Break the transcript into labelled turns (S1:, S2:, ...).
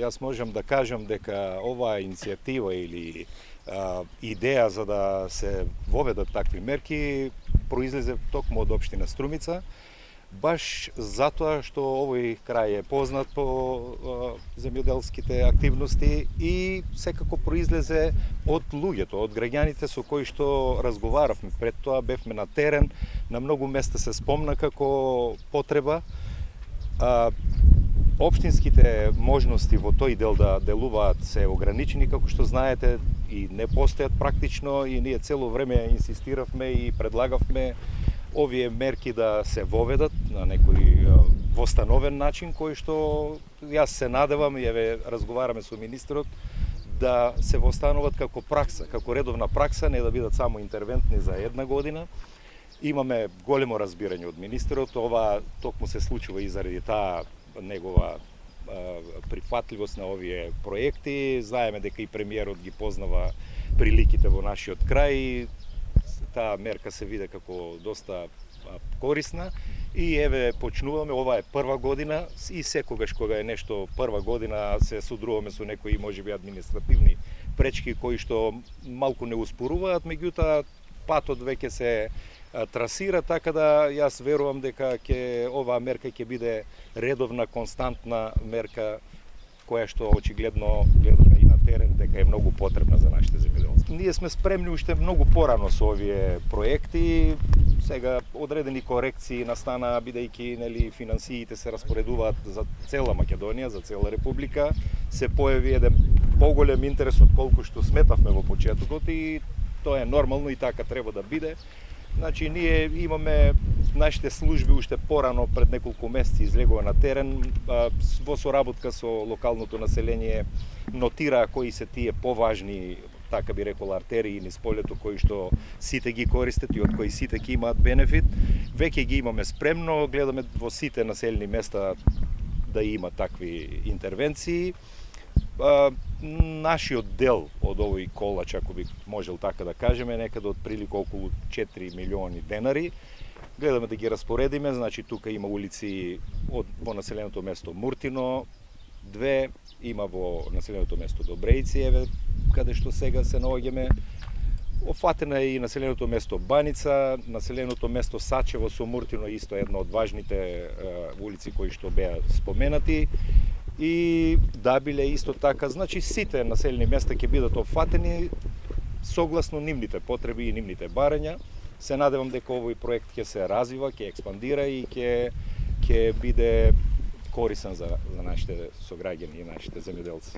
S1: Јас можам да кажам дека оваа иницијатива или идеја за да се воведат такви мерки произлезе токму од општина Струмица, баш затоа што овој крај е познат по земјоделските активности и секако произлезе од луѓето, од граѓаните со кои што разговаравме. Пред тоа бевме на терен, на многу места се спомна како потреба. Општинските можности во тој дел да делуваат се ограничени, како што знаете, и не постојат практично, и ние цело време инсистиравме и предлагавме овие мерки да се воведат на некој востановен начин, кој што јас се надевам и еве разговараме со министерот да се востануват како пракса, како редовна пракса, не да бидат само интервентни за една година. Имаме големо разбирање од министерот, ова токму се случува и заради таа негова прифатливост на овие проекти. Знаеме дека и премиерот ги познава приликите во нашиот крај. Таа мерка се виде како доста корисна и еве почнуваме, ова е прва година и секогаш кога е нешто прва година се содруваме со некои можеби административни пречки кои што малку не успоруваат, меѓутоа патот веќе се трасира, така да јас верувам дека оваа мерка ќе биде редовна, константна мерка која што очигледно гледаме и на терен дека е многу потребна за нашите земјоделци. Ние сме спремни уште многу порано со овие проекти. Сега одредени корекции настана бидејќи финансиите се распоредуваат за цела Македонија, за цела република. Се појави еден поголем интерес од колку што сметавме во почетокот и тоа е нормално и така треба да биде. Значи, ние имаме нашите служби уште порано, пред неколку месеци излегува на терен, во соработка со локалното население нотираа кои се тие поважни, така би рекол, артерии низ полето кои што сите ги користат и од кои сите ќе имаат бенефит. Веќе ги имаме спремно, гледаме во сите населени места да има такви интервенции. Нашиот дел од овој колач, ако би можел така да кажеме, некаде од прилика околу 4 милиони денари. Гледаме да ги распоредиме, значи тука има улици во населеното место Муртино, 2, има во населеното место Добрејци, еве каде што сега се наоѓаме. Офатена е и населеното место Баница, населеното место Сачево со Муртино исто една од важните улици кои што беа споменати. И Дабиле исто така, значи сите населени места ќе бидат опфатени согласно нивните потреби и нивните барања. Се надевам дека овој проект ќе се развива, ќе експандира и ќе биде корисен за нашите сограѓани и нашите земјоделци.